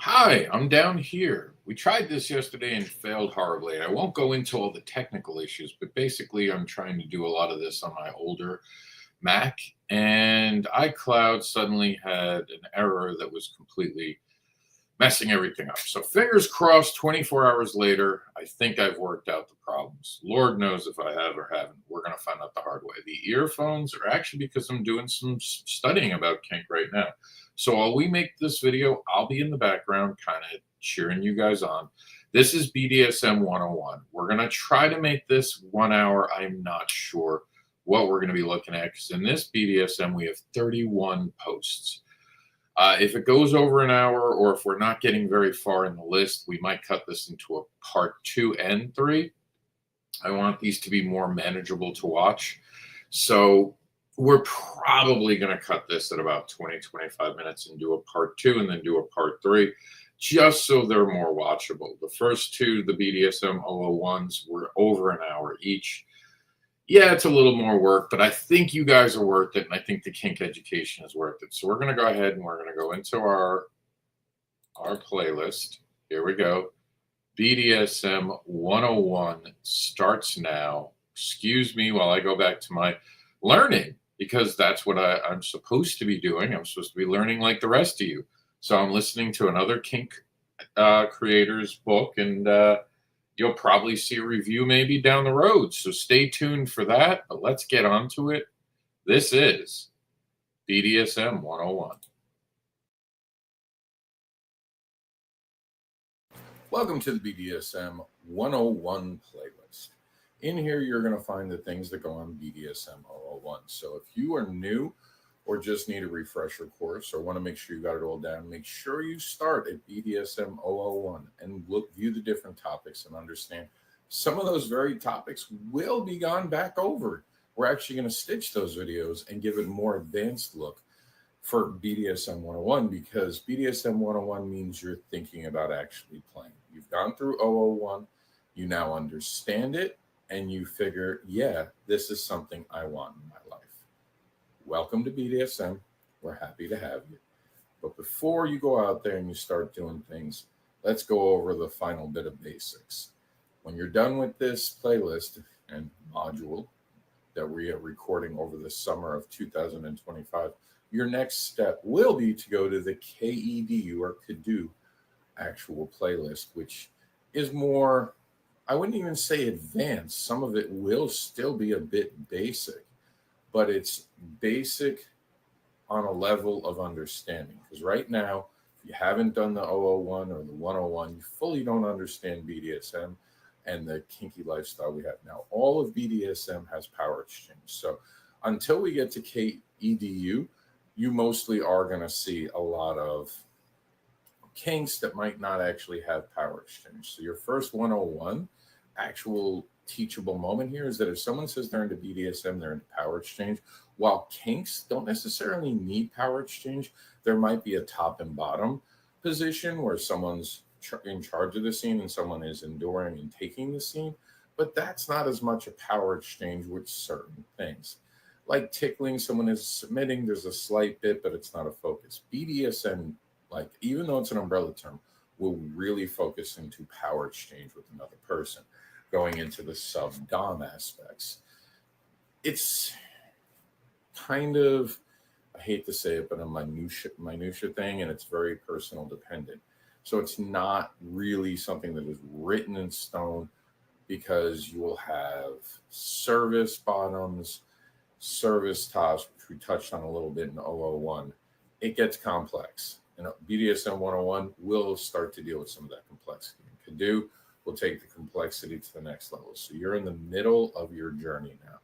Hi, I'm down here. We tried this yesterday and failed horribly. I won't go into all the technical issues, but basically, I'm trying to do a lot of this on my older Mac, and iCloud suddenly had an error that was completely messing everything up. So, fingers crossed, 24 hours later, I think I've worked out the problems. Lord knows if I have or haven't. We're going to find out the hard way. The earphones are actually because I'm doing some studying about kink right now. So while we make this video, I'll be in the background kind of cheering you guys on. This is BDSM 101. We're going to try to make this 1 hour. I'm not sure what we're going to be looking at because in this BDSM, we have 31 posts. If it goes over an hour or if we're not getting very far in the list, we might cut this into a part 2 and 3. I want these to be more manageable to watch. So we're probably going to cut this at about 20-25 minutes and do a part 2 and then do a part 3 just so they're more watchable. The first two, the BDSM001s, were over an hour each. Yeah, it's a little more work, but I think you guys are worth it, and I think the kink education is worth it. So we're going to go ahead and we're going to go into our playlist. Here we go. BDSM 101 starts now. Excuse me while I go back to my learning, because that's what I'm supposed to be doing. I'm supposed to be learning like the rest of you. So I'm listening to another kink creator's book, and you'll probably see a review maybe down the road. So stay tuned for that, but let's get on to it. This is BDSM 101. Welcome to the BDSM 101 playlist. In here, you're going to find the things that go on BDSM 001. So if you are new or just need a refresher course or want to make sure you got it all down, make sure you start at BDSM 001 and view the different topics and understand some of those very topics will be gone back over. We're actually going to stitch those videos and give it a more advanced look for BDSM 101, because BDSM 101 means you're thinking about actually playing. You've gone through 001, you now understand it, and you figure, yeah, this is something I want in my life. Welcome to BDSM. We're happy to have you. But before you go out there and you start doing things, let's go over the final bit of basics. When you're done with this playlist and module that we are recording over the summer of 2025, your next step will be to go to the KEDU or KEDU actual playlist, which is more, I wouldn't even say advanced. Some of it will still be a bit basic, but it's basic on a level of understanding. Because right now, if you haven't done the 001 or the 101, you fully don't understand BDSM and the kinky lifestyle we have now. All of BDSM has power exchange. So until we get to KEDU, you mostly are going to see a lot of kinks that might not actually have power exchange. So your first 101 actual teachable moment here is that if someone says they're into BDSM, they're into power exchange. While kinks don't necessarily need power exchange, there might be a top and bottom position where someone's in charge of the scene and someone is enduring and taking the scene. But that's not as much a power exchange with certain things. Like tickling, someone is submitting, there's a slight bit, but it's not a focus. BDSM, like, even though it's an umbrella term, will really focus into power exchange with another person, going into the sub-dom aspects. It's kind of, I hate to say it, but a minutia thing, and it's very personal dependent. So it's not really something that is written in stone, because you will have service bottoms, service tops, which we touched on a little bit in 001. It gets complex. And BDSM 101 will start to deal with some of that complexity. And KEDU will take the complexity to the next level. So you're in the middle of your journey now.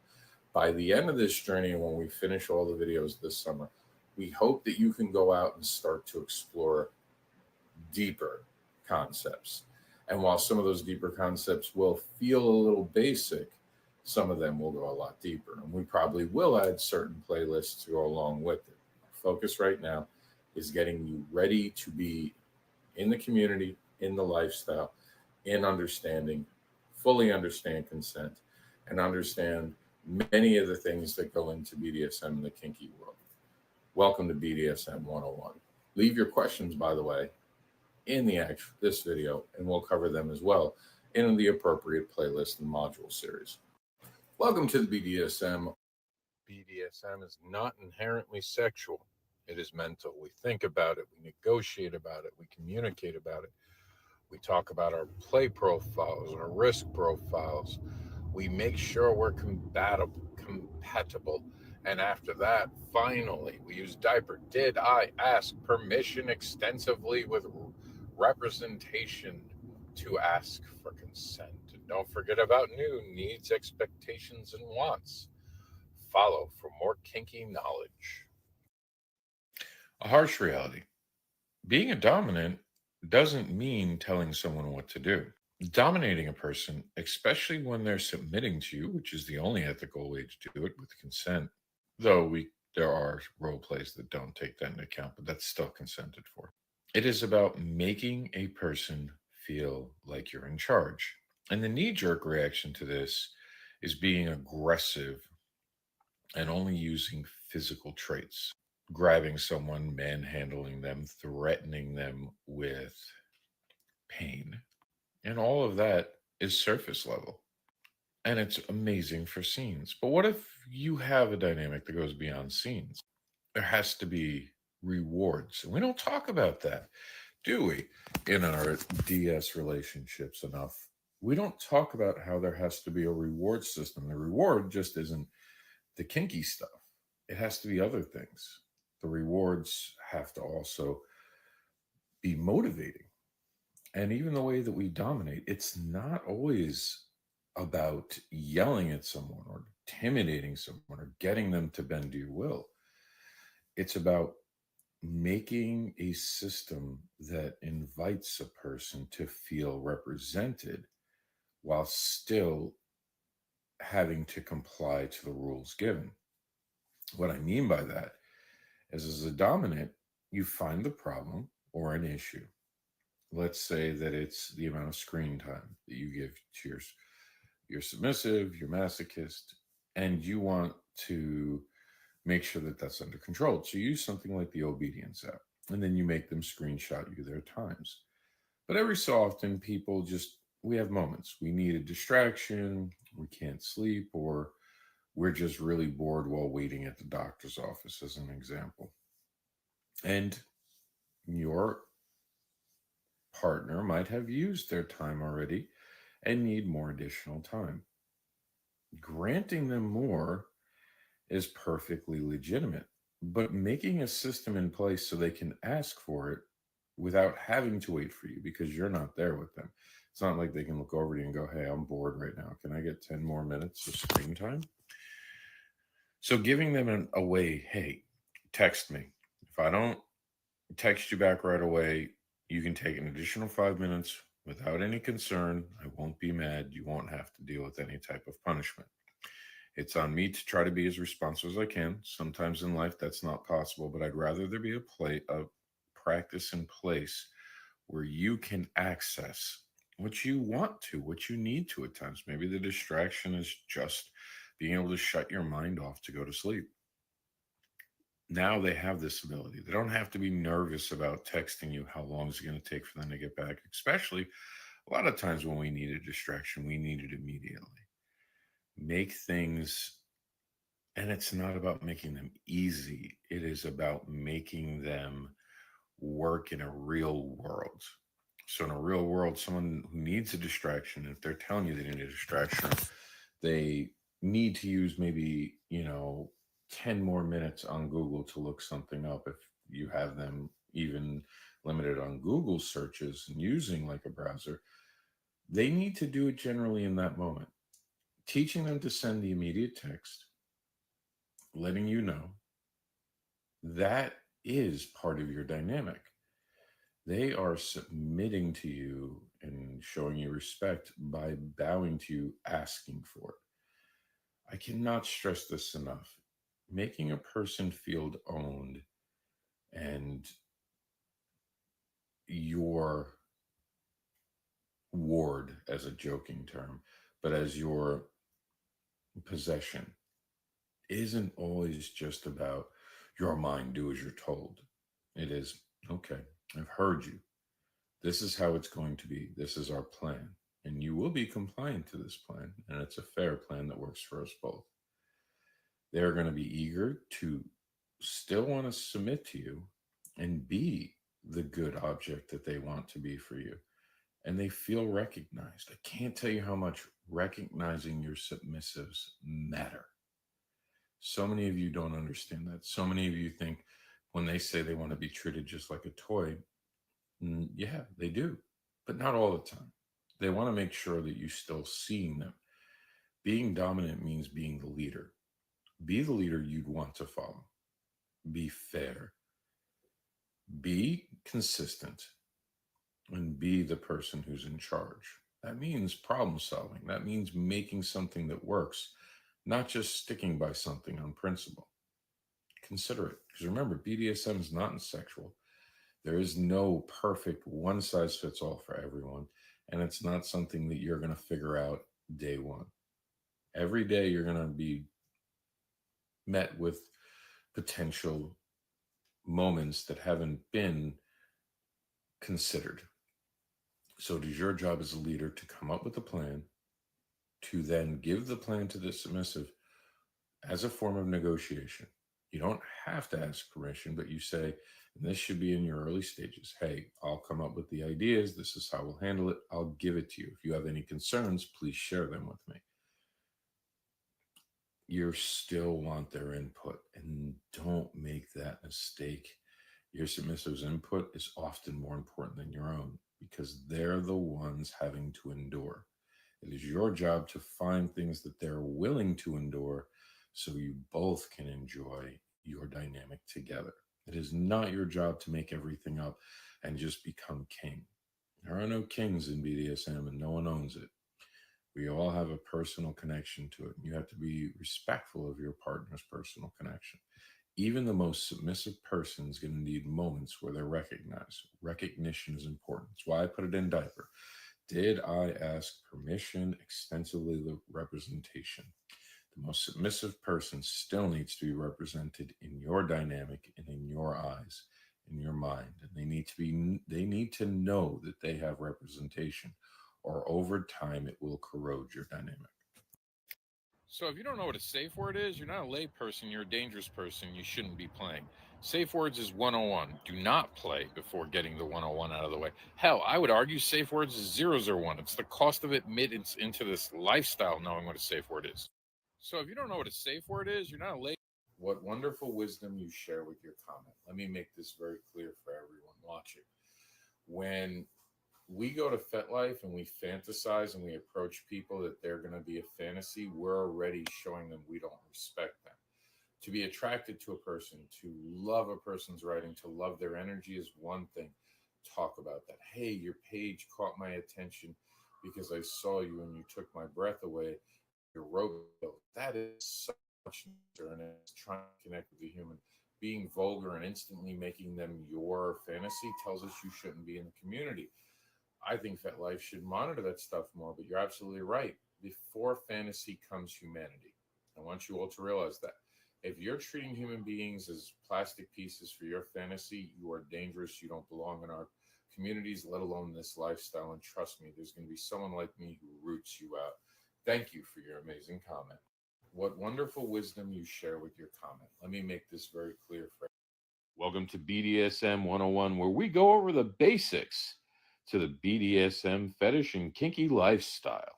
By the end of this journey, and when we finish all the videos this summer, we hope that you can go out and start to explore deeper concepts. And while some of those deeper concepts will feel a little basic, some of them will go a lot deeper. And we probably will add certain playlists to go along with it. Our focus right now is getting you ready to be in the community, in the lifestyle, in understanding, fully understand consent, and understand many of the things that go into BDSM in the kinky world. Welcome to BDSM 101. Leave your questions, by the way, in this video, and we'll cover them as well in the appropriate playlist and module series. Welcome to the BDSM. BDSM is not inherently sexual. It is mental. We think about it, we negotiate about it, we communicate about it. We talk about our play profiles, our risk profiles. We make sure we're compatible. And after that, finally, we use diaper. Did I ask permission extensively with representation to ask for consent? And don't forget about new needs, expectations, and wants. Follow for more kinky knowledge. A harsh reality. Being a dominant doesn't mean telling someone what to do. Dominating a person, especially when they're submitting to you, which is the only ethical way to do it with consent, though there are role plays that don't take that into account, but that's still consented for. It is about making a person feel like you're in charge. And the knee-jerk reaction to this is being aggressive and only using physical traits. Grabbing someone, manhandling them, threatening them with pain. And all of that is surface level. And it's amazing for scenes. But what if you have a dynamic that goes beyond scenes? There has to be rewards. And we don't talk about that, do we, in our DS relationships enough? We don't talk about how there has to be a reward system. The reward just isn't the kinky stuff. It has to be other things. The rewards have to also be motivating. And even the way that we dominate, it's not always about yelling at someone or intimidating someone or getting them to bend to your will. It's about making a system that invites a person to feel represented while still having to comply to the rules given. What I mean by that is, as a dominant, you find the problem or an issue. Let's say that it's the amount of screen time that you give to your submissive, your masochist, and you want to make sure that that's under control. So you use something like the obedience app, and then you make them screenshot you their times. But every so often, we have moments. We need a distraction, we can't sleep, or we're just really bored while waiting at the doctor's office, as an example. And your partner might have used their time already and need more additional time. Granting them more is perfectly legitimate, but making a system in place so they can ask for it without having to wait for you because you're not there with them. It's not like they can look over to you and go, hey, I'm bored right now. Can I get 10 more minutes of screen time? So giving them a way, hey, text me. If I don't text you back right away, you can take an additional 5 minutes without any concern. I won't be mad. You won't have to deal with any type of punishment. It's on me to try to be as responsive as I can. Sometimes in life that's not possible, but I'd rather there be a practice in place where you can access what you want to, what you need to at times. Maybe the distraction is just being able to shut your mind off to go to sleep. Now they have this ability. They don't have to be nervous about texting you how long is it going to take for them to get back, especially a lot of times when we need a distraction, we need it immediately. Make things, and it's not about making them easy. It is about making them work in a real world. So in a real world, someone who needs a distraction, if they're telling you they need a distraction, they need to use maybe, 10 more minutes on Google to look something up. If you have them even limited on Google searches and using like a browser, they need to do it generally in that moment. Teaching them to send the immediate text, letting you know that is part of your dynamic. They are submitting to you and showing you respect by bowing to you, asking for it. I cannot stress this enough. Making a person feel owned and your ward as a joking term, but as your possession isn't always just about you're mine, do as you're told. It is, okay, I've heard you. This is how it's going to be. This is our plan. And you will be compliant to this plan. And it's a fair plan that works for us both. They're going to be eager to still want to submit to you and be the good object that they want to be for you. And they feel recognized. I can't tell you how much recognizing your submissives matter. So many of you don't understand that. So many of you think when they say they want to be treated just like a toy, yeah, they do, but not all the time. They want to make sure that you still seeing them. Being dominant means being the leader. Be the leader you'd want to follow. Be fair. Be consistent. And be the person who's in charge. That means problem solving. That means making something that works, not just sticking by something on principle. Consider it. Because remember, BDSM is not sexual. There is no perfect one size fits all for everyone. And it's not something that you're going to figure out day one. Every day you're going to be met with potential moments that haven't been considered. So it is your job as a leader to come up with a plan, to then give the plan to the submissive as a form of negotiation. You don't have to ask permission, but you say, and this should be in your early stages. Hey, I'll come up with the ideas. This is how we'll handle it. I'll give it to you. If you have any concerns, please share them with me. You still want their input, and don't make that mistake. Your submissive's input is often more important than your own because they're the ones having to endure. It is your job to find things that they're willing to endure so you both can enjoy your dynamic together. It is not your job to make everything up and just become king. There are no kings in BDSM and no one owns it. We all have a personal connection to it. You have to be respectful of your partner's personal connection. Even the most submissive person is going to need moments where they're recognized. Recognition is important. That's why I put it in diaper. Did I ask permission? Extensively the representation. The most submissive person still needs to be represented in your dynamic and in your eyes, in your mind. And they need to know that they have representation, or over time it will corrode your dynamic. So if you don't know what a safe word is, you're not a lay person, you're a dangerous person, you shouldn't be playing. Safe words is 101. Do not play before getting the 101 out of the way. Hell, I would argue safe words is 001. It's the cost of admittance into this lifestyle knowing what a safe word is. So if you don't know what a safe word is, you're not a lay. What wonderful wisdom you share with your comment. Let me make this very clear for everyone watching. When we go to FetLife and we fantasize and we approach people that they're going to be a fantasy, we're already showing them we don't respect them. To be attracted to a person, to love a person's writing, to love their energy is one thing. Talk about that. Hey, your page caught my attention because I saw you and you took my breath away. Your rope, that is so much nicer, and it's trying to connect with the human. Being vulgar and instantly making them your fantasy tells us you shouldn't be in the community. I think FetLife should monitor that stuff more, but you're absolutely right. Before fantasy comes humanity. I want you all to realize that. If you're treating human beings as plastic pieces for your fantasy, you are dangerous. You don't belong in our communities, let alone this lifestyle. And trust me, there's going to be someone like me who roots you out. Thank you for your amazing comment. What wonderful wisdom you share with your comment. Let me make this very clear for you. Welcome to BDSM 101, where we go over the basics to the BDSM fetish and kinky lifestyle.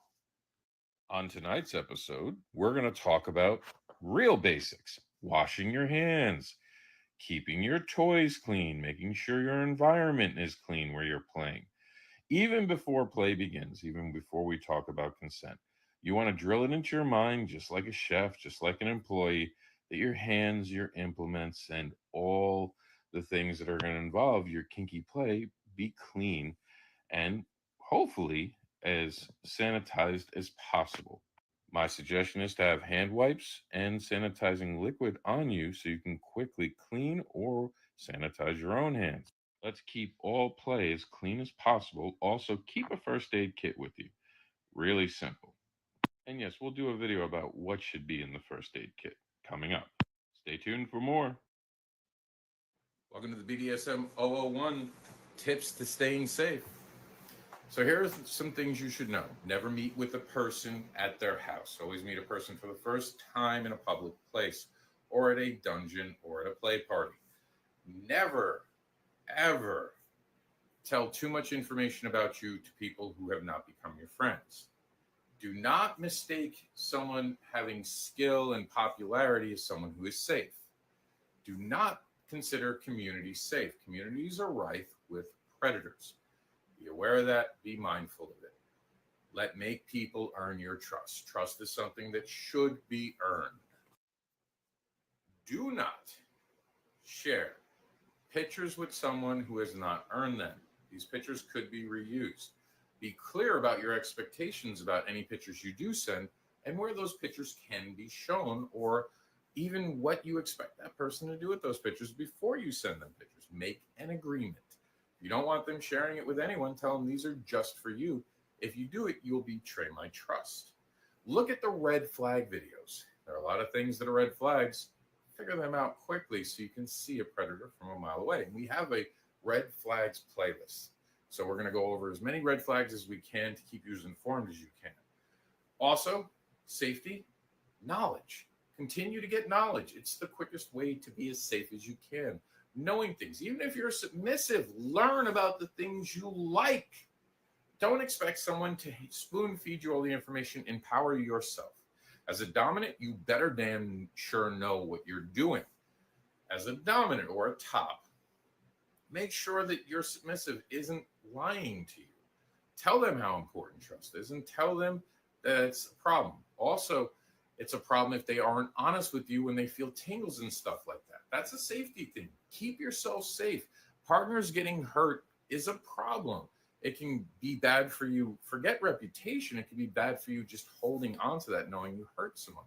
On tonight's episode, we're going to talk about real basics: washing your hands, keeping your toys clean, making sure your environment is clean where you're playing. Even before play begins, even before we talk about consent, you want to drill it into your mind, just like a chef, just like an employee, that your hands, your implements, and all the things that are going to involve your kinky play be clean and hopefully as sanitized as possible. My suggestion is to have hand wipes and sanitizing liquid on you so you can quickly clean or sanitize your own hands. Let's keep all play as clean as possible. Also, keep a first aid kit with you. Really simple. And yes, we'll do a video about what should be in the first aid kit coming up. Stay tuned for more. Welcome to the BDSM 001 tips to staying safe. So here are some things you should know. Never meet with a person at their house. Always meet a person for the first time in a public place or at a dungeon or at a play party. Never, ever tell too much information about you to people who have not become your friends. Do not mistake someone having skill and popularity as someone who is safe. Do not consider communities safe. Communities are rife with predators. Be aware of that. Be mindful of it. Make people earn your trust. Trust is something that should be earned. Do not share pictures with someone who has not earned them. These pictures could be reused. Be clear about your expectations about any pictures you do send and where those pictures can be shown, or even what you expect that person to do with those pictures before you send them pictures. Make an agreement. If you don't want them sharing it with anyone, tell them these are just for you. If you do it, you'll betray my trust. Look at the red flag videos. There are a lot of things that are red flags. Figure them out quickly so you can see a predator from a mile away. And we have a red flags playlist. So we're going to go over as many red flags as we can to keep you as informed as you can. Also, safety, knowledge. Continue to get knowledge. It's the quickest way to be as safe as you can. Knowing things. Even if you're submissive, learn about the things you like. Don't expect someone to spoon feed you all the information. Empower yourself. As a dominant, you better damn sure know what you're doing. As a dominant or a top, make sure that your submissive isn't lying to you. Tell them how important trust is and tell them that it's a problem. Also, it's a problem if they aren't honest with you when they feel tingles and stuff like that. That's a safety thing. Keep yourself safe. Partners getting hurt is a problem. It can be bad for you. Forget reputation. It can be bad for you just holding on to that, knowing you hurt someone.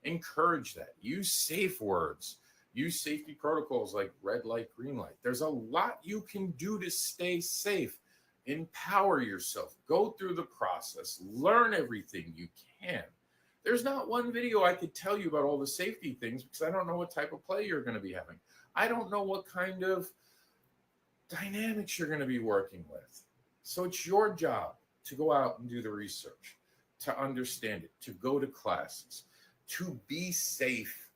Encourage that. Use safe words. Use safety protocols like red light, green light. There's a lot you can do to stay safe. Empower yourself. Go through the process. Learn everything you can. There's not one video I could tell you about all the safety things because I don't know what type of play you're going to be having. I don't know what kind of dynamics you're going to be working with. So it's your job to go out and do the research, to understand it, to go to classes, to be safe.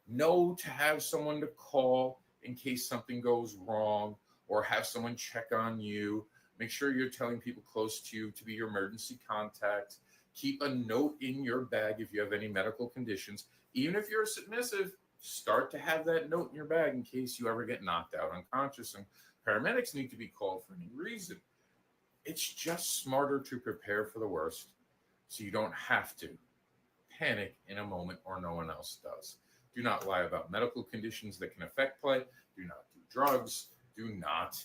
Know to have someone to call in case something goes wrong or have someone check on you. Make sure you're telling people close to you to be your emergency contact. Keep a note in your bag if you have any medical conditions. Even if you're submissive, start to have that note in your bag in case you ever get knocked out unconscious and paramedics need to be called for any reason. It's just smarter to prepare for the worst so you don't have to panic in a moment or no one else does. Do not lie about medical conditions that can affect play. Do not do drugs. Do not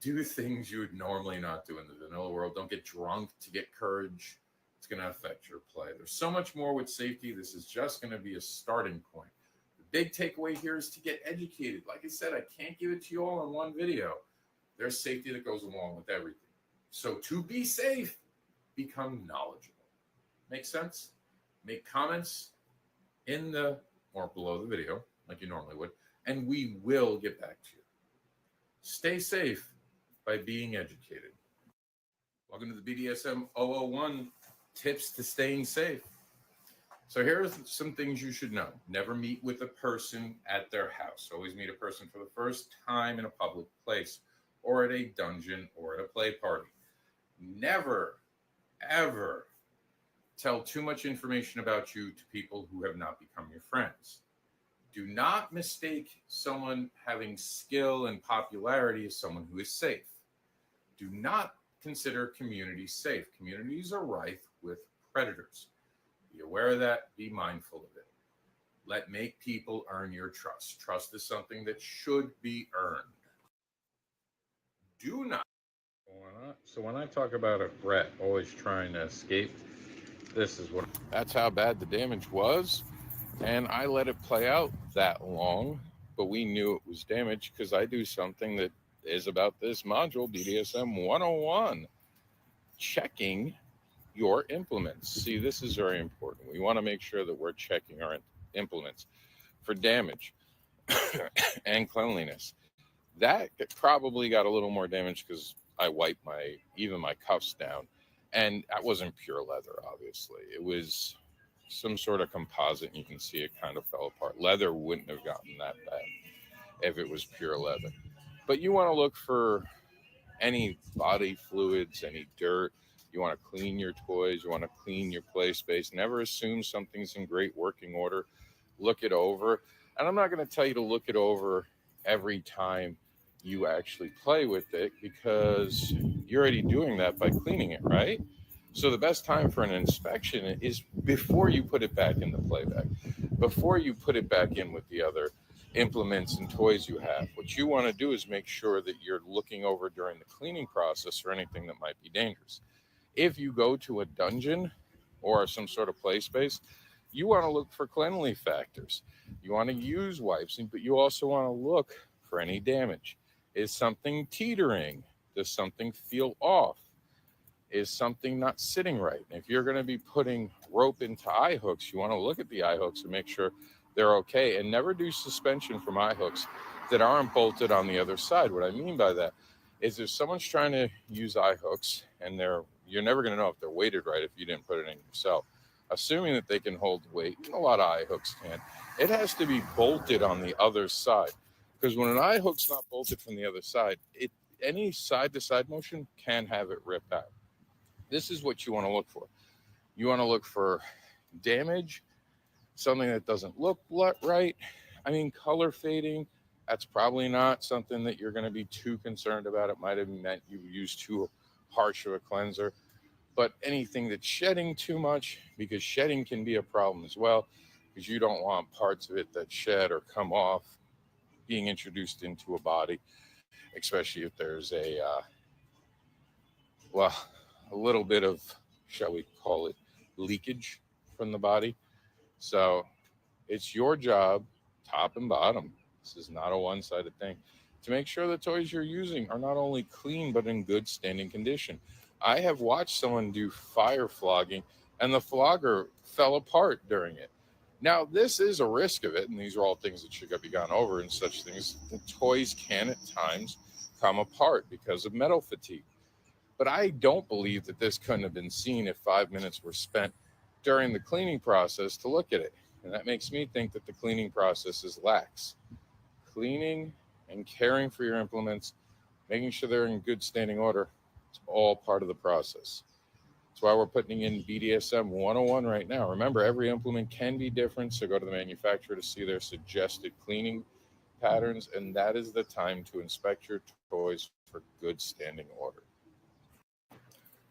do things you would normally not do in the vanilla world. Don't get drunk to get courage. It's going to affect your play. There's so much more with safety. This is just going to be a starting point. The big takeaway here is to get educated. Like I said, I can't give it to you all in one video. There's safety that goes along with everything. So to be safe, become knowledgeable. Make sense? Make comments in the or below the video, like you normally would, and we will get back to you. Stay safe by being educated. Welcome to the BDSM001 tips to staying safe. So here are some things you should know. Never meet with a person at their house. Always meet a person for the first time in a public place or at a dungeon or at a play party. Never, ever tell too much information about you to people who have not become your friends. Do not mistake someone having skill and popularity as someone who is safe. Do not consider communities safe. Communities are rife with predators. Be aware of that. Be mindful of it. Make people earn your trust. Trust is something that should be earned. Do not. So when I talk about a brat always trying to escape, this is what. That's how bad the damage was. And I let it play out that long, but we knew it was damage because I do something that is about this module, BDSM 101, checking your implements. See, this is very important. We want to make sure that we're checking our implements for damage and cleanliness. That probably got a little more damage because I wiped even my cuffs down, and that wasn't pure leather. Obviously, it was some sort of composite. And you can see it kind of fell apart. Leather wouldn't have gotten that bad if it was pure leather. But you want to look for any body fluids, any dirt. You want to clean your toys. You want to clean your play space. Never assume something's in great working order. Look it over. And I'm not going to tell you to look it over every time you actually play with it, because you're already doing that by cleaning it, right? So the best time for an inspection is before you put it back in the play bag, before you put it back in with the other implements and toys you have. What you want to do is make sure that you're looking over during the cleaning process for anything that might be dangerous. If you go to a dungeon or some sort of play space, you want to look for cleanly factors. You want to use wipes, but you also want to look for any damage. Is something teetering? Does something feel off? Is something not sitting right? If you're going to be putting rope into eye hooks, you want to look at the eye hooks and make sure they're okay, and never do suspension from eye hooks that aren't bolted on the other side. What I mean by that is if someone's trying to use eye hooks and you're never going to know if they're weighted right if you didn't put it in yourself. Assuming that they can hold the weight, and a lot of eye hooks can, it has to be bolted on the other side. Because when an eye hook's not bolted from the other side, any side-to-side motion can have it rip out. This is what you want to look for. You want to look for damage, something that doesn't look right. I mean, color fading, that's probably not something that you're going to be too concerned about. It might have meant you used too harsh of a cleanser. But anything that's shedding too much, because shedding can be a problem as well, because you don't want parts of it that shed or come off being introduced into a body, especially if there's a little bit of, shall we call it, leakage from the body. So it's your job, top and bottom, this is not a one-sided thing, to make sure the toys you're using are not only clean, but in good standing condition. I have watched someone do fire flogging, and the flogger fell apart during it. Now, this is a risk of it, and these are all things that should be gone over and such things. The toys can at times come apart because of metal fatigue. But I don't believe that this couldn't have been seen if 5 minutes were spent during the cleaning process to look at it. And that makes me think that the cleaning process is lax. Cleaning and caring for your implements, making sure they're in good standing order, it's all part of the process. That's why we're putting in BDSM 101 right now. Remember, every implement can be different, so go to the manufacturer to see their suggested cleaning patterns, and that is the time to inspect your toys for good standing order.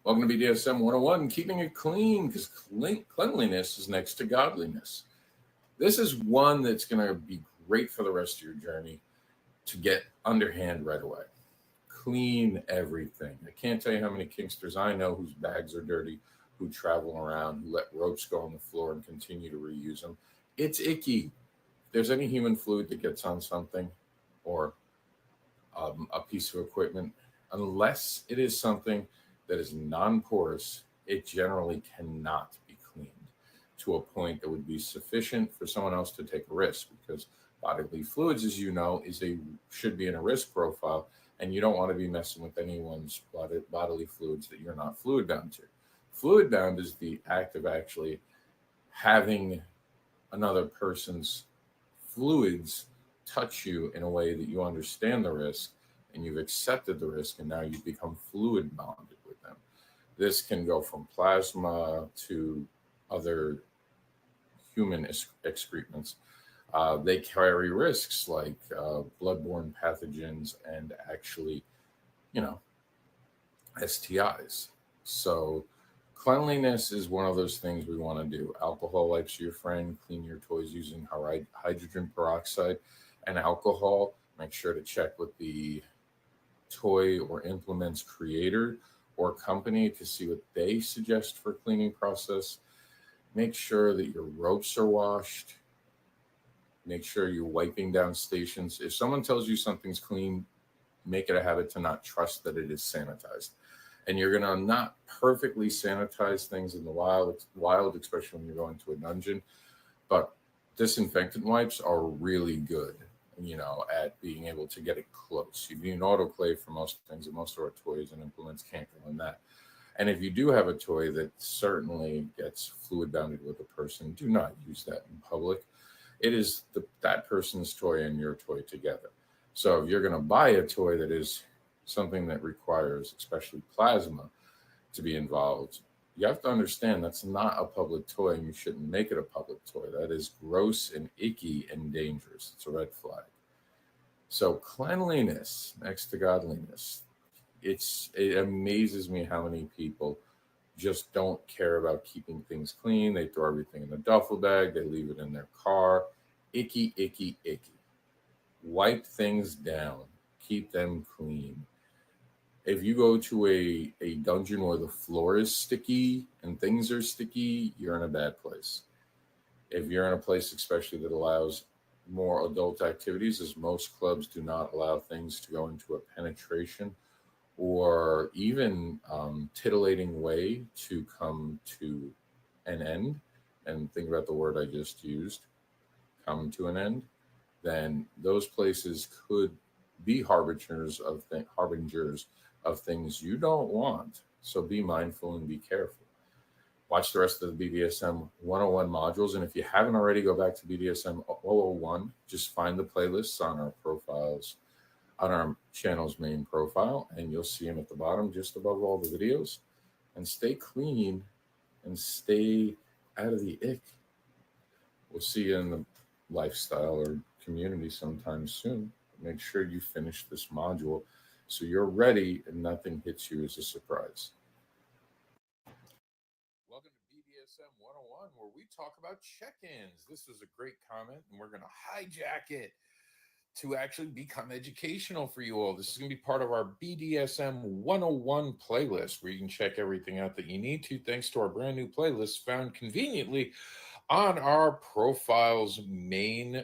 Welcome to BDSM 101, keeping it clean, because cleanliness is next to godliness. This is one that's going to be great for the rest of your journey to get underhand right away. Clean everything. I can't tell you how many kinksters I know whose bags are dirty, who travel around, who let ropes go on the floor and continue to reuse them. It's icky. If there's any human fluid that gets on something or a piece of equipment, unless it is something that is non-porous, it generally cannot be cleaned to a point that would be sufficient for someone else to take a risk, because bodily fluids, as you know, should be in a risk profile, and you don't want to be messing with anyone's bodily fluids that you're not fluid bound to. Fluid bound is the act of actually having another person's fluids touch you in a way that you understand the risk and you've accepted the risk, and now you've become fluid bonded with them. This can go from plasma to other human excrements. They carry risks like bloodborne pathogens and actually, STIs. So cleanliness is one of those things we want to do. Alcohol wipes are your friend. Clean your toys using hydrogen peroxide and alcohol. Make sure to check with the toy or implements creator or company to see what they suggest for cleaning process. Make sure that your ropes are washed. Make sure you're wiping down stations. If someone tells you something's clean, make it a habit to not trust that it is sanitized. And you're going to not perfectly sanitize things in the wild, especially when you're going to a dungeon. But disinfectant wipes are really good. at being able to get it close. You need an autoclave for most things, and most of our toys and implements can't go in that. And if you do have a toy that certainly gets fluid bounded with a person, do not use that in public. It is that person's toy and your toy together. So if you're going to buy a toy that is something that requires, especially plasma, to be involved, you have to understand that's not a public toy, and you shouldn't make it a public toy. That is gross and icky and dangerous. It's a red flag. So cleanliness next to godliness. It amazes me how many people just don't care about keeping things clean. They throw everything in the duffel bag. They leave it in their car. Icky, icky, icky. Wipe things down. Keep them clean. If you go to a dungeon where the floor is sticky and things are sticky, you're in a bad place. If you're in a place especially that allows more adult activities, as most clubs do not allow things to go into a penetration or even titillating way to come to an end, and think about the word I just used, come to an end, then those places could be harbingers of things you don't want. So be mindful and be careful. Watch the rest of the BDSM 101 modules. And if you haven't already, go back to BDSM 001. Just find the playlists on our profiles, on our channel's main profile, and you'll see them at the bottom, just above all the videos. And stay clean and stay out of the ick. We'll see you in the lifestyle or community sometime soon. Make sure you finish this module so you're ready and nothing hits you as a surprise. Welcome to BDSM 101, where we talk about check-ins. This was a great comment, and we're going to hijack it to actually become educational for you all. This is going to be part of our BDSM 101 playlist, where you can check everything out that you need to, thanks to our brand new playlist found conveniently on our profile's main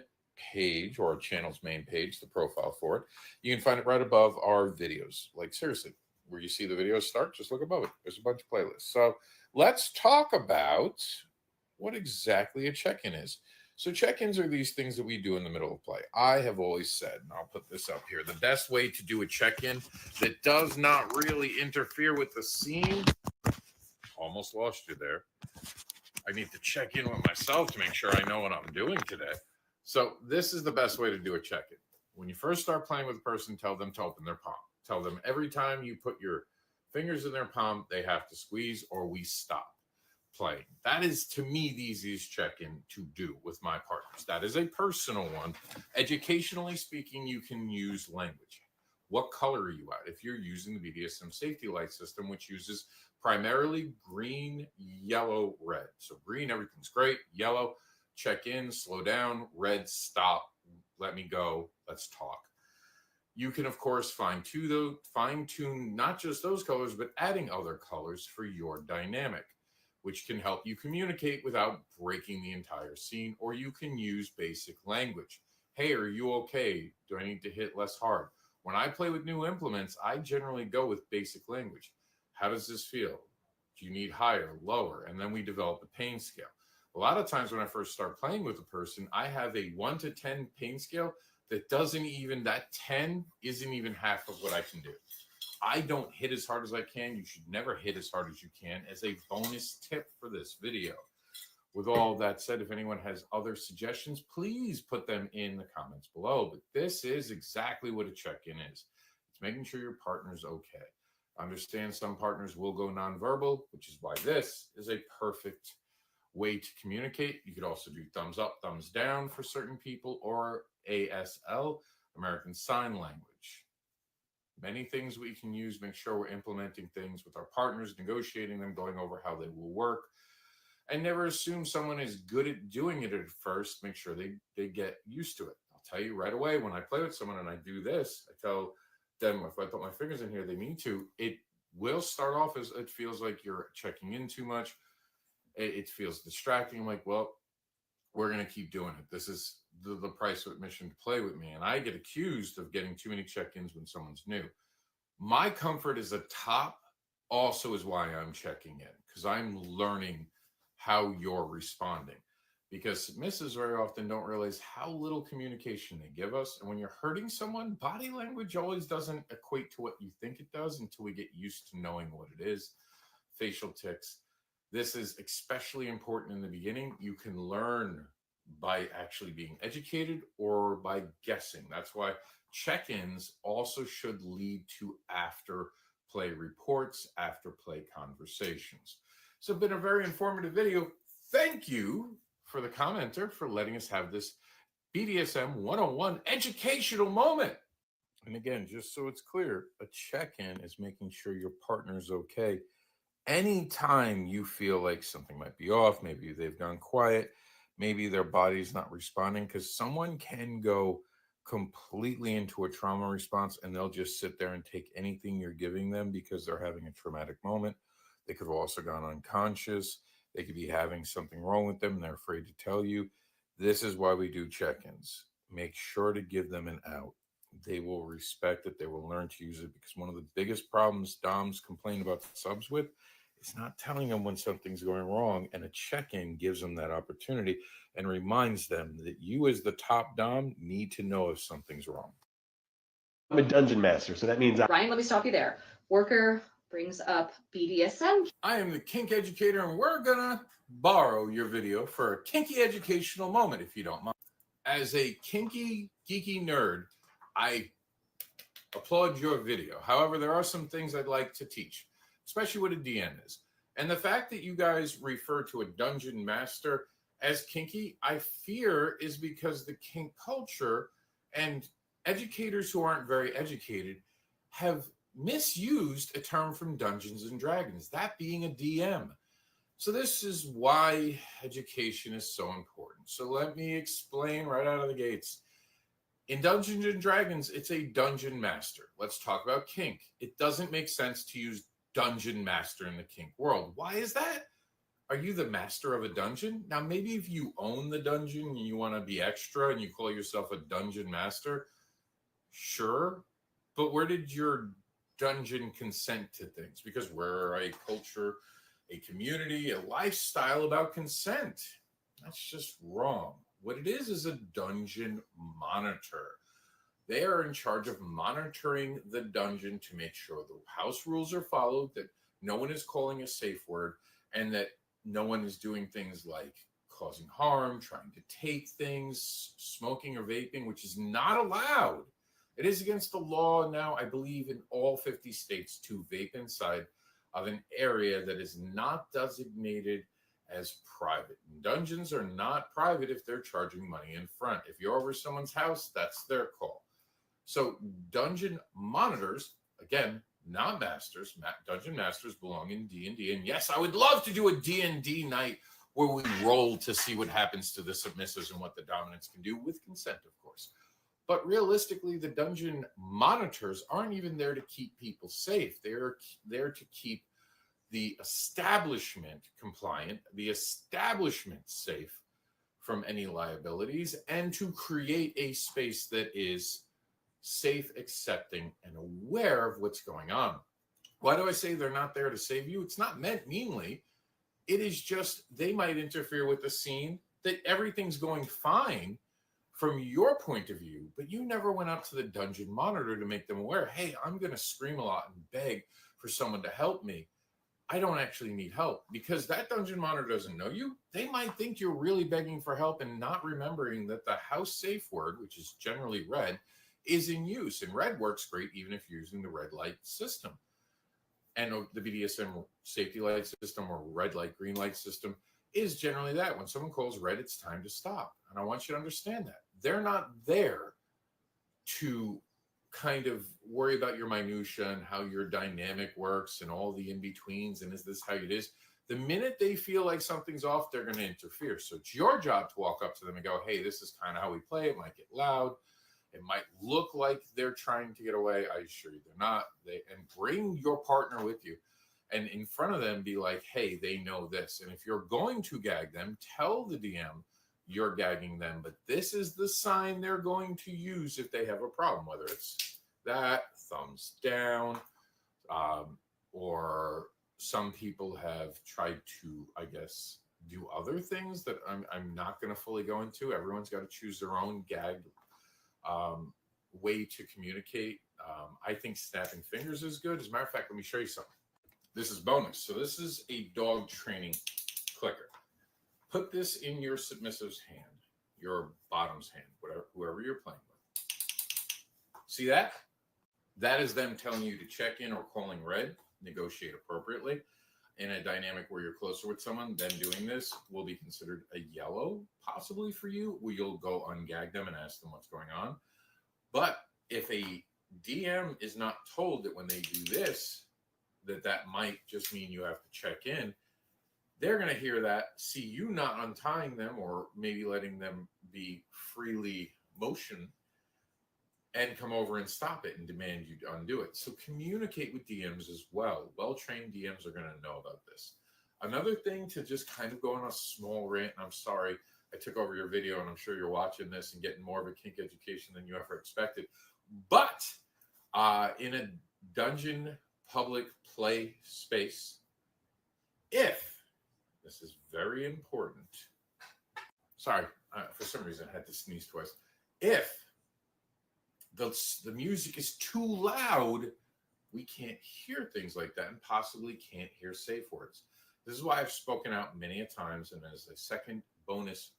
page, or our channel's main page, the profile for it. You can find it right above our videos. Like, seriously, where you see the videos start, just look above it. There's a bunch of playlists. So let's talk about what exactly a check-in is. So check-ins are these things that we do in the middle of play. I have always said, and I'll put this up here, the best way to do a check-in that does not really interfere with the scene. Almost lost you there. I need to check in with myself to make sure I know what I'm doing today. So this is the best way to do a check-in. When you first start playing with a person, tell them to open their palm. Tell them every time you put your fingers in their palm, they have to squeeze or we stop playing. That is, to me, the easiest check-in to do with my partners. That is a personal one. Educationally speaking, you can use language. What color are you at? If you're using the BDSM safety light system, which uses primarily green, yellow, red. So green, everything's great. Yellow, check in, slow down. Red, stop, let me go, let's talk. You can, of course, fine-tune not just those colors, but adding other colors for your dynamic, which can help you communicate without breaking the entire scene. Or you can use basic language. Hey, are you okay? Do I need to hit less hard? When I play with new implements, I generally go with basic language. How does this feel? Do you need higher, lower? And then we develop a pain scale. A lot of times when I first start playing with a person, I have a 1 to 10 pain scale that that 10 isn't even half of what I can do. I don't hit as hard as I can. You should never hit as hard as you can, as a bonus tip for this video. With all that said, if anyone has other suggestions, please put them in the comments below. But this is exactly what a check-in is. It's making sure your partner's okay. Understand some partners will go nonverbal, which is why this is a perfect way to communicate. You could also do thumbs up, thumbs down for certain people, or ASL, American Sign Language. Many things we can use. Make sure we're implementing things with our partners, negotiating them, going over how they will work. And never assume someone is good at doing it at first. Make sure they get used to it. I'll tell you right away, when I play with someone and I do this, I tell them if I put my fingers in here, they need to. It will start off as it feels like you're checking in too much. It feels distracting. I'm like, well, we're going to keep doing it. This is the price of admission to play with me. And I get accused of getting too many check-ins when someone's new. My comfort is a top also is why I'm checking in, because I'm learning how you're responding. because submissives very often don't realize how little communication they give us. And when you're hurting someone, body language always doesn't equate to what you think it does until we get used to knowing what it is. Facial tics. This is especially important in the beginning. You can learn by actually being educated or by guessing. That's why check-ins also should lead to after play reports, after play conversations. So it's been a very informative video. Thank you for the commenter for letting us have this BDSM 101 educational moment. And again, just so it's clear, a check-in is making sure your partner's okay. Anytime you feel like something might be off, maybe they've gone quiet, maybe their body's not responding, because someone can go completely into a trauma response and they'll just sit there and take anything you're giving them because they're having a traumatic moment. They could have also gone unconscious. They could be having something wrong with them and they're afraid to tell you. This is why we do check-ins. Make sure to give them an out. They will respect it. They will learn to use it, because one of the biggest problems DOMs complain about subs with is not telling them when something's going wrong. And a check-in gives them that opportunity and reminds them that you as the top Dom need to know if something's wrong. I'm a dungeon master, so that means Ryan, let me stop you there. Worker brings up BDSM. I am the kink educator, and we're gonna borrow your video for a kinky educational moment, if you don't mind. As a kinky, geeky nerd, I applaud your video. However, there are some things I'd like to teach, especially what a DN is. And the fact that you guys refer to a dungeon master as kinky, I fear is because the kink culture and educators who aren't very educated have misused a term from Dungeons and Dragons, that being a DM. So this is why education is so important. So let me explain right out of the gates. In Dungeons and Dragons, it's a dungeon master. Let's talk about kink. It doesn't make sense to use dungeon master in the kink world. Why is that? Are you the master of a dungeon? Now, maybe if you own the dungeon and you want to be extra and you call yourself a dungeon master, sure. But where did your dungeon consent to things? Because we're a culture, a community, a lifestyle about consent. That's just wrong. What it is a dungeon monitor. They are in charge of monitoring the dungeon to make sure the house rules are followed, that no one is calling a safe word, and that no one is doing things like causing harm, trying to take things, smoking or vaping, which is not allowed. It is against the law now, I believe, in all 50 states to vape inside of an area that is not designated as private. And dungeons are not private if they're charging money in front. If you're over someone's house, that's their call. So dungeon monitors, again, not masters. Dungeon masters belong in D&D. And yes, I would love to do a D&D night where we roll to see what happens to the submissives and what the dominants can do, with consent, of course. But realistically, the dungeon monitors aren't even there to keep people safe. They're there to keep the establishment compliant, the establishment safe from any liabilities, and to create a space that is safe, accepting, and aware of what's going on. Why do I say they're not there to save you? It's not meant meanly. It is just they might interfere with the scene, that everything's going fine from your point of view, but you never went up to the dungeon monitor to make them aware, hey, I'm going to scream a lot and beg for someone to help me. I don't actually need help, because that dungeon monitor doesn't know you. They might think you're really begging for help and not remembering that the house safe word, which is generally red, is in use. And red works great even if you're using the red light system. And the BDSM safety light system, or red light, green light system, is generally that. When someone calls red, it's time to stop. And I want you to understand that. They're not there to kind of worry about your minutia and how your dynamic works and all the in-betweens and is this how it is. The minute they feel like something's off, they're going to interfere. So it's your job to walk up to them and go, hey, this is kind of how we play. It might get loud. It might look like they're trying to get away. I assure you they're not. And bring your partner with you. And in front of them, be like, hey, they know this. And if you're going to gag them, tell the DM you're gagging them. But this is the sign they're going to use if they have a problem, whether it's that, thumbs down, or some people have tried to, I guess, do other things that I'm not going to fully go into. Everyone's got to choose their own gag way to communicate. I think snapping fingers is good. As a matter of fact, let me show you something. This is bonus. So this is a dog training clicker. Put this in your submissive's hand, your bottom's hand, whoever you're playing with. See that? That is them telling you to check in or calling red, negotiate appropriately. In a dynamic where you're closer with someone, then doing this will be considered a yellow, possibly for you, where you'll go ungag them and ask them what's going on. But if a DM is not told that when they do this, that might just mean you have to check in, they're going to hear that, see you not untying them or maybe letting them be freely motion, and come over and stop it and demand you undo it. So communicate with DMs as well. Well-trained DMs are going to know about this. Another thing to just kind of go on a small rant, and I'm sorry, I took over your video and I'm sure you're watching this and getting more of a kink education than you ever expected. But in a dungeon public play space, if, this is very important, sorry, for some reason I had to sneeze twice. If the music is too loud, we can't hear things like that and possibly can't hear safe words. This is why I've spoken out many a times, and as a second bonus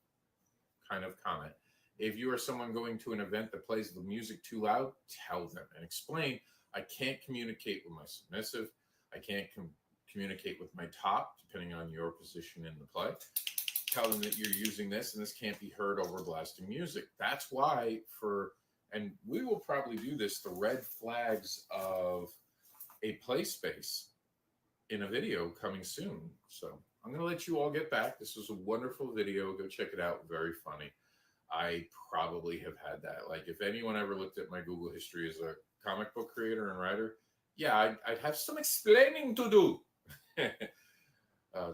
kind of comment, if you are someone going to an event that plays the music too loud, tell them and explain, I can't communicate with my submissive. I can't communicate with my top, depending on your position in the play. Tell them that you're using this and this can't be heard over blasting music. That's why and we will probably do this, the red flags of a play space in a video coming soon. So I'm going to let you all get back. This was a wonderful video. Go check it out. Very funny. I probably have had that. Like, if anyone ever looked at my Google history as a comic book creator and writer, yeah, I'd have some explaining to do.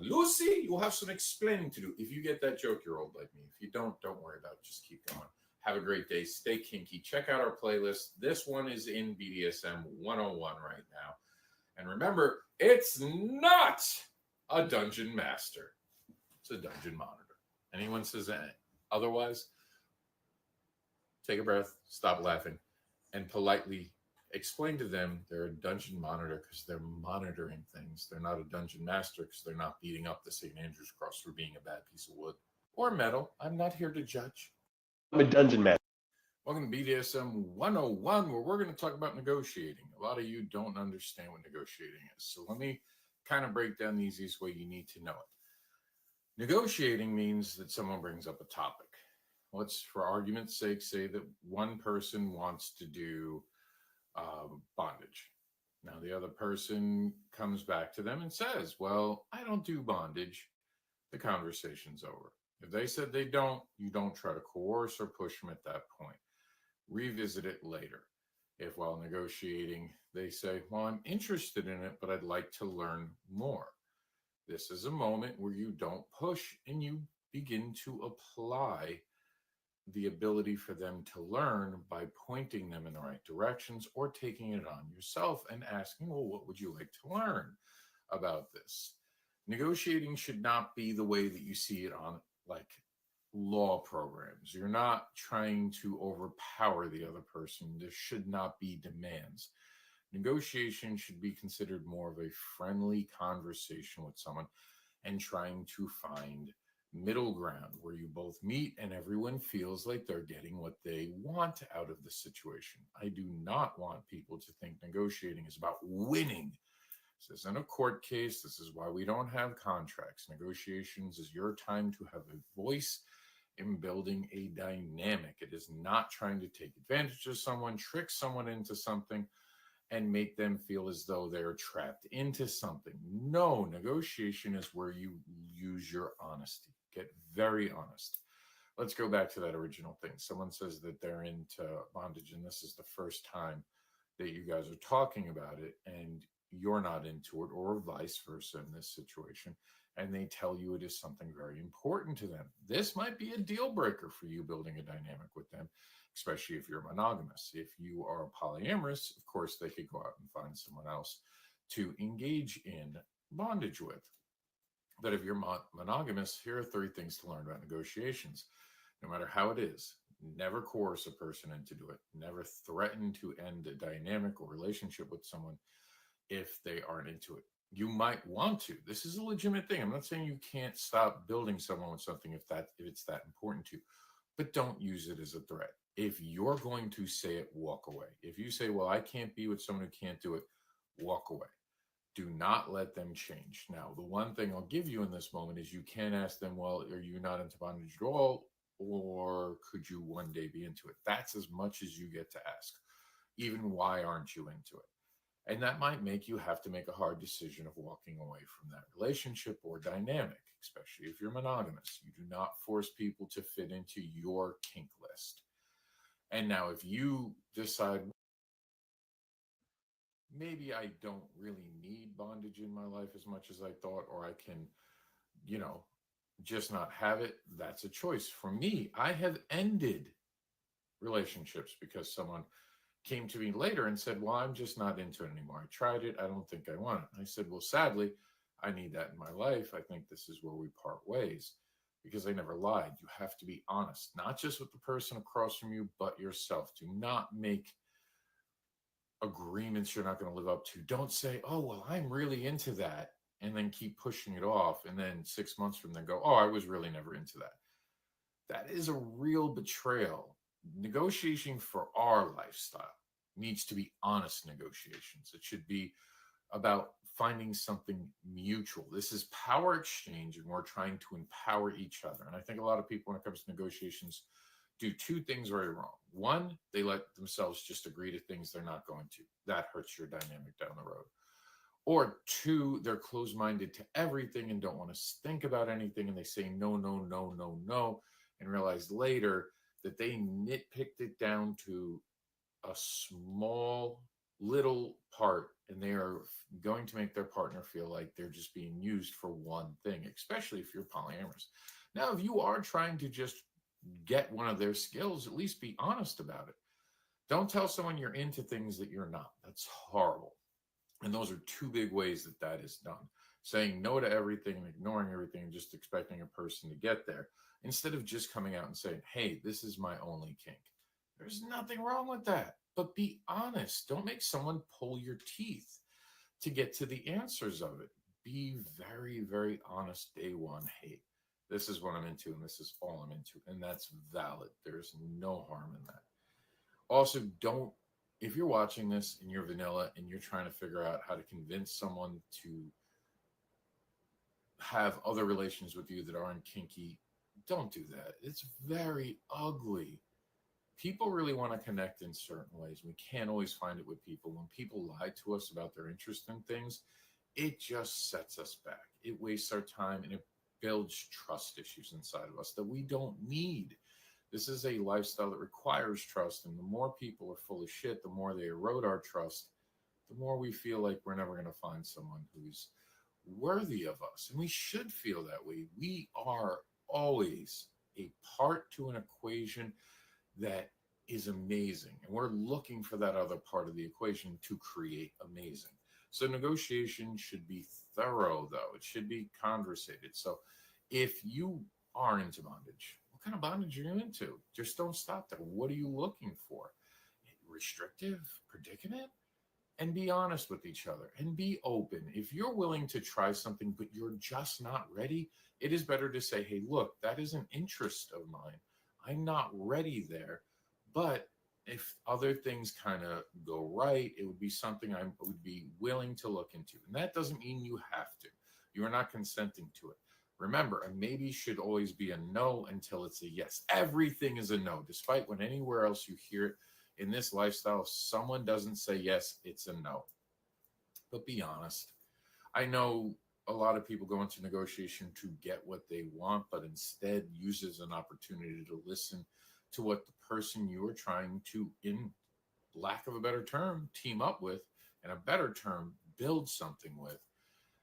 Lucy, you'll have some explaining to do. If you get that joke, you're old like me. If you don't worry about it. Just keep going. Have a great day. Stay kinky. Check out our playlist. This one is in BDSM 101 right now. And remember, it's not a dungeon master. It's a dungeon monitor. Anyone says otherwise, take a breath, stop laughing, and politely explain to them they're a dungeon monitor because they're monitoring things. They're not a dungeon master because they're not beating up the St. Andrew's Cross for being a bad piece of wood or metal. I'm not here to judge. I'm a dungeon master. Welcome to BDSM 101, where we're going to talk about negotiating. A lot of you don't understand what negotiating is. So let me kind of break down the easiest way you need to know it. Negotiating means that someone brings up a topic. Let's, for argument's sake, say that one person wants to do bondage. Now, the other person comes back to them and says, well, I don't do bondage. The conversation's over. If they said they don't, you don't try to coerce or push them at that point. Revisit it later. If while negotiating, they say, well, I'm interested in it, but I'd like to learn more. This is a moment where you don't push and you begin to apply the ability for them to learn by pointing them in the right directions or taking it on yourself and asking, well, what would you like to learn about this? Negotiating should not be the way that you see it on like law programs. You're not trying to overpower the other person. There should not be demands. Negotiation should be considered more of a friendly conversation with someone and trying to find middle ground where you both meet and everyone feels like they're getting what they want out of the situation. I do not want people to think negotiating is about winning. This isn't a court case. This is why we don't have contracts. Negotiations is your time to have a voice in building a dynamic. It is not trying to take advantage of someone, trick someone into something, and make them feel as though they're trapped into something. No, negotiation is where you use your honesty. Get very honest. Let's go back to that original thing. Someone says that they're into bondage, and this is the first time that you guys are talking about it, and you're not into it, or vice versa in this situation, and they tell you it is something very important to them. This might be a deal breaker for you building a dynamic with them, especially if you're monogamous. If you are polyamorous, of course, they could go out and find someone else to engage in bondage with. that if you're monogamous, here are 3 things to learn about negotiations. No matter how it is, never coerce a person into do it. Never threaten to end a dynamic or relationship with someone if they aren't into it. You might want to. This is a legitimate thing. I'm not saying you can't stop building someone with something if it's that important to you, but don't use it as a threat. If you're going to say it, walk away. If you say, well, I can't be with someone who can't do it, walk away. Do not let them change. Now, the one thing I'll give you in this moment is you can ask them, well, are you not into bondage at all? Or could you one day be into it? That's as much as you get to ask. Even why aren't you into it? And that might make you have to make a hard decision of walking away from that relationship or dynamic, especially if you're monogamous. You do not force people to fit into your kink list. And now if you decide, maybe I don't really need bondage in my life as much as I thought, or I can, just not have it, that's a choice. For me, I have ended relationships because someone came to me later and said, well, I'm just not into it anymore. I tried it. I don't think I want it. I said, well, sadly, I need that in my life. I think this is where we part ways, because I never lied. You have to be honest, not just with the person across from you, but yourself. Do not make agreements you're not going to live up to. Don't say, oh, well, I'm really into that, and then keep pushing it off. And then 6 months from then go, oh, I was really never into that. That is a real betrayal. Negotiating for our lifestyle needs to be honest negotiations. It should be about finding something mutual. This is power exchange, and we're trying to empower each other. And I think a lot of people, when it comes to negotiations, do 2 things very wrong. One, they let themselves just agree to things they're not going to. That hurts your dynamic down the road. Or 2, they're closed-minded to everything and don't want to think about anything, and they say no, no, no, no, no, and realize later that they nitpicked it down to a small little part, and they are going to make their partner feel like they're just being used for one thing, especially if you're polyamorous. Now, if you are trying to just get one of their skills, at least be honest about it. Don't tell someone you're into things that you're not. That's horrible. And those are 2 big ways that is done. Saying no to everything and ignoring everything and just expecting a person to get there, instead of just coming out and saying, hey, this is my only kink. There's nothing wrong with that, but be honest. Don't make someone pull your teeth to get to the answers of it. Be very, very honest day one. Hey, this is what I'm into, and this is all I'm into, and that's valid. There's no harm in that. Also, if you're watching this and you're vanilla and you're trying to figure out how to convince someone to have other relations with you that aren't kinky, don't do that. It's very ugly. People really want to connect in certain ways. We can't always find it with people. When people lie to us about their interest in things, it just sets us back. It wastes our time, and it builds trust issues inside of us that we don't need. This is a lifestyle that requires trust, and the more people are full of shit, the more they erode our trust, the more we feel like we're never going to find someone who's worthy of us. And we should feel that way. We are always a part to an equation that is amazing, and we're looking for that other part of the equation to create amazing. So negotiation should be thorough, though. It should be conversated. So if you are into bondage, what kind of bondage are you into? Just don't stop there. What are you looking for? Restrictive predicament? And be honest with each other and be open. If you're willing to try something, but you're just not ready, it is better to say, hey, look, that is an interest of mine. I'm not ready there. But if other things kind of go right, it would be something I would be willing to look into. And that doesn't mean you have to. You are not consenting to it. Remember, a maybe should always be a no until it's a yes. Everything is a no, despite when anywhere else you hear it. In this lifestyle, if someone doesn't say yes, it's a no. But be honest. I know a lot of people go into negotiation to get what they want, but instead use it as an opportunity to listen to what the person you are trying to, in lack of a better term, team up with, and a better term, build something with.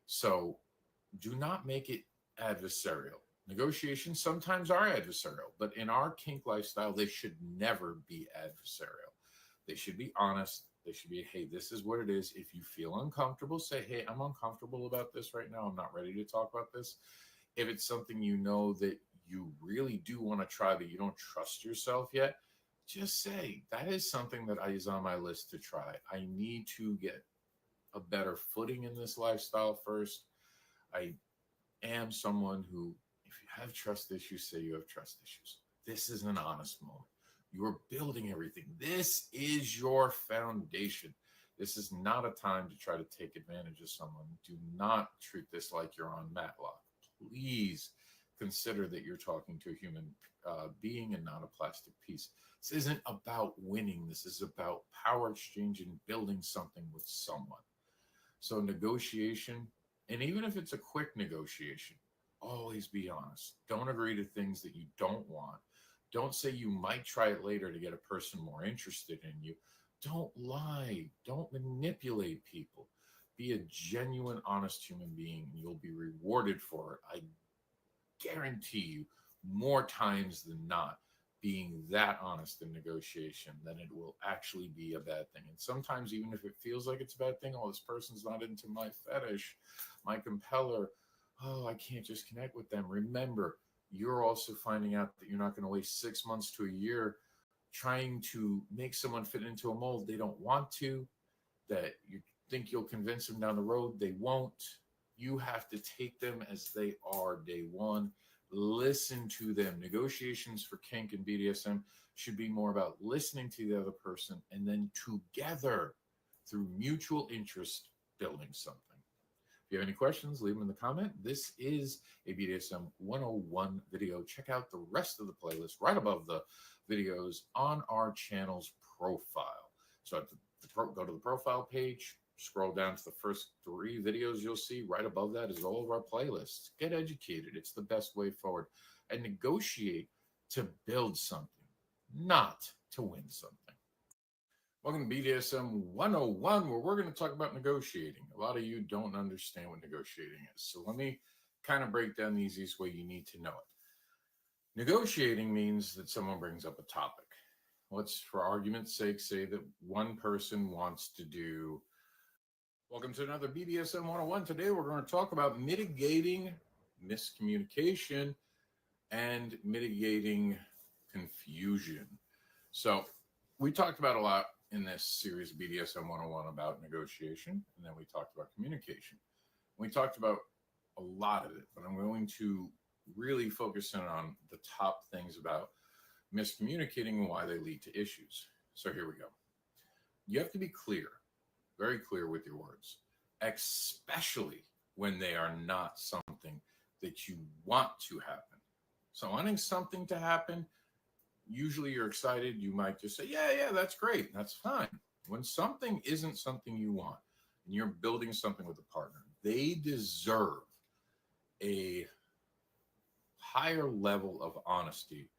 So do not make it adversarial. Negotiations sometimes are adversarial, but in our kink lifestyle, they should never be adversarial. They should be honest. They should be, hey, this is what it is. If you feel uncomfortable, say, hey, I'm uncomfortable about this right now. I'm not ready to talk about this. If it's something you know that you really do want to try, but you don't trust yourself yet, just say, that is something that is on my list to try. I need to get a better footing in this lifestyle first. I am someone who, if you have trust issues, say you have trust issues. This is an honest moment. You're building everything. This is your foundation. This is not a time to try to take advantage of someone. Do not treat this like you're on Matlock. Please consider that you're talking to a human being and not a plastic piece. This isn't about winning. This is about power exchange and building something with someone. So negotiation, and even if it's a quick negotiation, always be honest. Don't agree to things that you don't want. Don't say you might try it later to get a person more interested in you. Don't lie. Don't manipulate people. Be a genuine, honest human being, and you'll be rewarded for it. I guarantee you, more times than not, being that honest in negotiation, then it will actually be a bad thing. And sometimes, even if it feels like it's a bad thing, oh, this person's not into my fetish, my compeller, oh, I can't just connect with them. Remember, you're also finding out that you're not going to waste 6 months to a year trying to make someone fit into a mold they don't want to, that you think you'll convince them down the road, they won't. You have to take them as they are day one. Listen to them. Negotiations for kink and BDSM should be more about listening to the other person and then together, through mutual interest, building something. If you have any questions, leave them in the comment. This is a BDSM 101 video. Check out the rest of the playlist right above the videos on our channel's profile. So at go to the profile page, scroll down to the first 3 videos you'll see. Right above that is all of our playlists. Get educated. It's the best way forward. And negotiate to build something, not to win something. Welcome to BDSM 101, where we're going to talk about negotiating. A lot of you don't understand what negotiating is. So let me kind of break down the easiest way you need to know it. Negotiating means that someone brings up a topic. Let's, for argument's sake, say that one person wants to do... Welcome to another BDSM 101. Today we're going to talk about mitigating miscommunication and mitigating confusion. So we talked about a lot in this series of BDSM 101 about negotiation, and then we talked about communication. We talked about a lot of it, but I'm going to really focus in on the top things about miscommunicating and why they lead to issues. So here we go. You have to be clear, very clear with your words, especially when they are not something that you want to happen. So wanting something to happen, usually you're excited. You might just say, yeah, that's great. That's fine. When something isn't something you want and you're building something with a partner, they deserve a higher level of honesty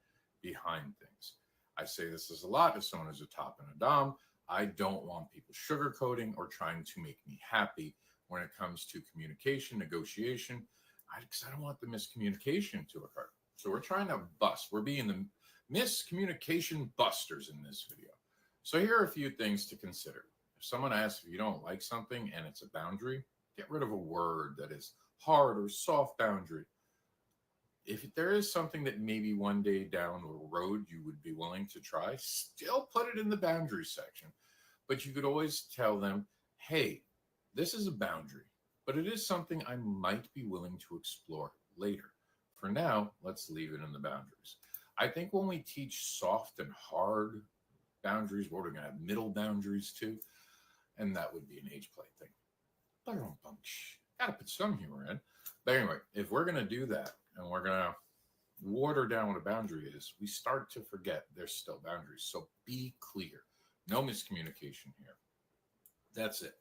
behind things. I say this as a lot as someone who's a top and a dom. I don't want people sugarcoating or trying to make me happy when it comes to communication, negotiation, because I don't want the miscommunication to occur. So we're trying to bust. We're being the miscommunication busters in this video. So here are a few things to consider. If someone asks if you don't like something and it's a boundary, get rid of a word that is hard or soft boundary. If there is something that maybe one day down the road you would be willing to try, still put it in the boundary section. But you could always tell them, hey, this is a boundary, but it is something I might be willing to explore later. For now, let's leave it in the boundaries. I think when we teach soft and hard boundaries, we're going to have middle boundaries too, and that would be an age play thing. Gotta put some humor in. But anyway, if we're going to do that and we're going to water down what a boundary is, we start to forget there's still boundaries. So be clear. No miscommunication here. That's it.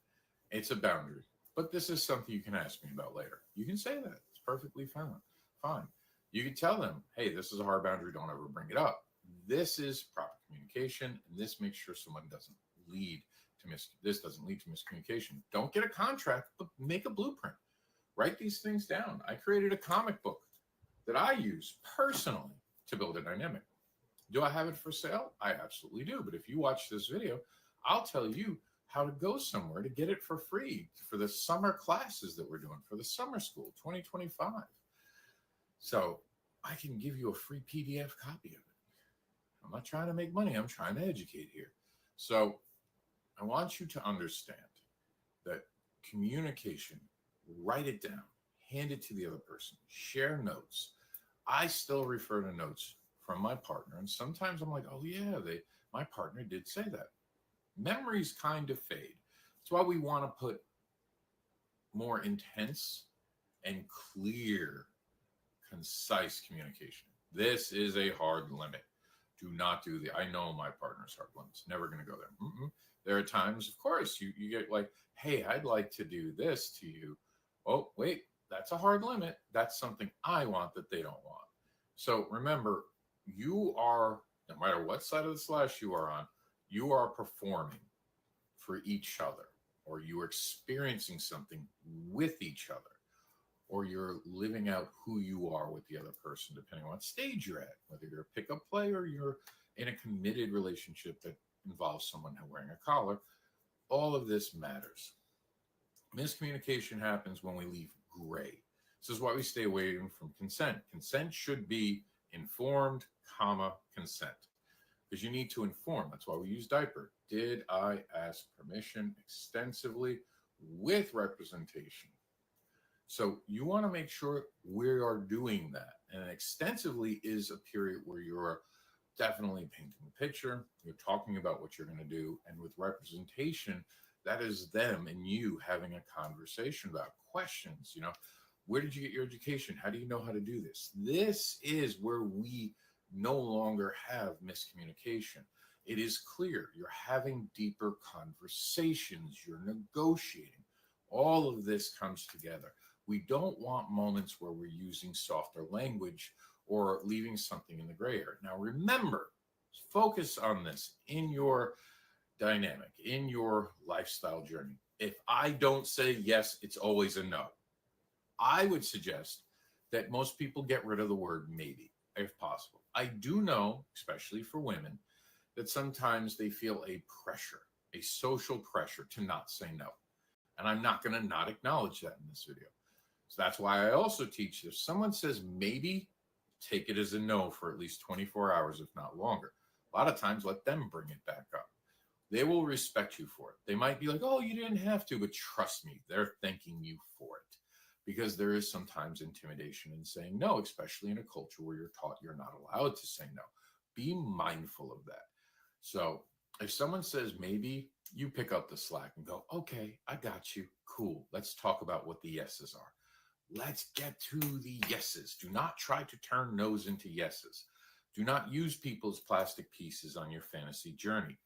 It's a boundary. But this is something you can ask me about later. You can say that. It's perfectly fine. You can tell them, hey, this is a hard boundary. Don't ever bring it up. This is proper communication, and this makes sure someone doesn't lead to this doesn't lead to miscommunication. Don't get a contract, but make a blueprint. Write these things down. I created a comic book that I use personally to build a dynamic. Do I have it for sale? I absolutely do. But if you watch this video, I'll tell you how to go somewhere to get it for free for the summer classes that we're doing for the summer school 2025. So I can give you a free PDF copy of it. I'm not trying to make money. I'm trying to educate here. So I want you to understand that communication, write it down, hand it to the other person, share notes. I still refer to notes from my partner. And sometimes I'm like, oh yeah, my partner did say that. Memories kind of fade. That's why we want to put more intense and clear, concise communication. This is a hard limit. Do not do I know my partner's hard limits. Never going to go there. There are times, of course, you get like, hey, I'd like to do this to you. Oh, wait, that's a hard limit. That's something I want that they don't want. So remember, you are, no matter what side of the slash you are on, you are performing for each other, or you are experiencing something with each other, or you're living out who you are with the other person, depending on what stage you're at, whether you're a pickup play or you're in a committed relationship that involves someone wearing a collar. All of this matters. Miscommunication happens when we leave gray. This is why we stay away from consent. Consent should be informed, consent. Because you need to inform. That's why we use diaper. Did I ask permission extensively with representation? So you want to make sure we are doing that. And extensively is a period where you're definitely painting the picture. You're talking about what you're going to do. And with representation, that is them and you having a conversation about questions. Where did you get your education? How do you know how to do this? This is where we no longer have miscommunication. It is clear. You're having deeper conversations. You're negotiating. All of this comes together. We don't want moments where we're using softer language or leaving something in the gray area. Now, remember, focus on this in your dynamic, in your lifestyle journey. If I don't say yes, it's always a no. I would suggest that most people get rid of the word maybe, if possible. I do know, especially for women, that sometimes they feel a pressure, a social pressure to not say no. And I'm not going to not acknowledge that in this video. So that's why I also teach, if someone says maybe, take it as a no for at least 24 hours, if not longer. A lot of times, let them bring it back up. They will respect you for it. They might be like, oh, you didn't have to, but trust me, they're thanking you for it. Because there is sometimes intimidation in saying no, especially in a culture where you're taught you're not allowed to say no. Be mindful of that. So if someone says maybe, you pick up the slack and go, okay, I got you. Cool. Let's talk about what the yeses are. Let's get to the yeses. Do not try to turn no's into yeses. Do not use people's plastic pieces on your fantasy journey.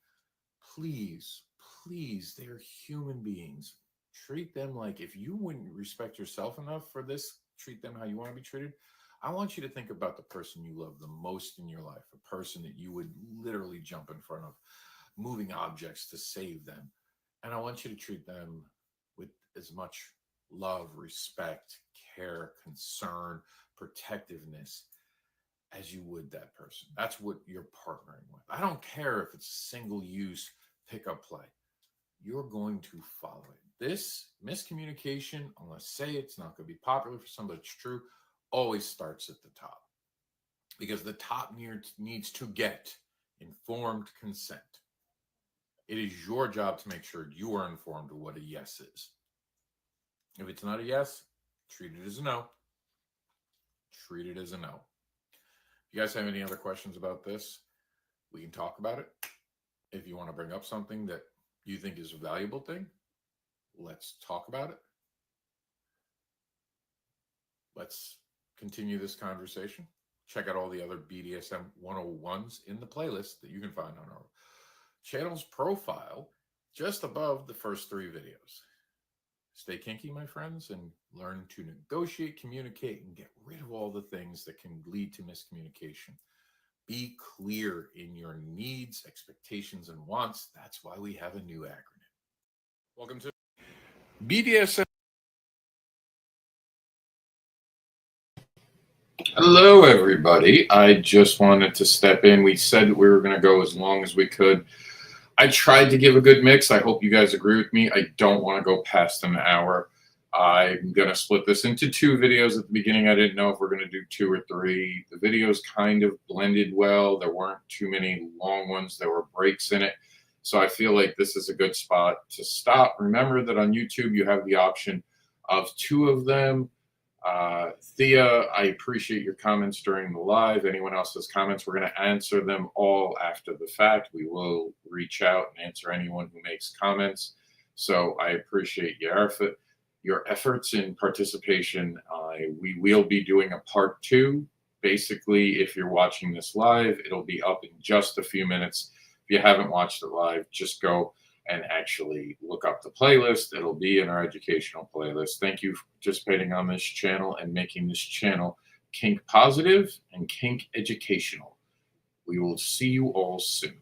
Please, please, they're human beings. Treat them like, if you wouldn't respect yourself enough for this, treat them how you want to be treated. I want you to think about the person you love the most in your life, a person that you would literally jump in front of moving objects to save them. And I want you to treat them with as much love, respect, care, concern, protectiveness as you would that person. That's what you're partnering with. I don't care if it's single use pickup play. You're going to follow it. This miscommunication, I'm going to say it's not going to be popular for some, but it's true, always starts at the top. Because the top needs to get informed consent. It is your job to make sure you are informed of what a yes is. If it's not a yes, treat it as a no. Treat it as a no. If you guys have any other questions about this, we can talk about it. If you want to bring up something that you think is a valuable thing, let's talk about it. Let's continue this conversation. Check out all the other BDSM 101s in the playlist that you can find on our channel's profile just above the first 3 videos. Stay kinky, my friends, and learn to negotiate, communicate, and get rid of all the things that can lead to miscommunication. Be clear in your needs, expectations, and wants. That's why we have a new acronym. Welcome to BDSM. Hello, everybody. I just wanted to step in. We said that we were going to go as long as we could. I tried to give a good mix. I hope you guys agree with me. I don't want to go past an hour. I'm going to split this into 2 videos at the beginning. I didn't know if we're going to do 2 or 3. The videos kind of blended well. There weren't too many long ones. There were breaks in it. So I feel like this is a good spot to stop. Remember that on YouTube, you have the option of 2 of them. Thea, I appreciate your comments during the live. Anyone else has comments, we're going to answer them all after the fact. We will reach out and answer anyone who makes comments. So I appreciate your efforts in participation. We will be doing a part 2. Basically, if you're watching this live, it'll be up in just a few minutes. If you haven't watched it live, just go and actually look up the playlist. It'll be in our educational playlist. Thank you for participating on this channel and making this channel kink positive and kink educational. We will see you all soon.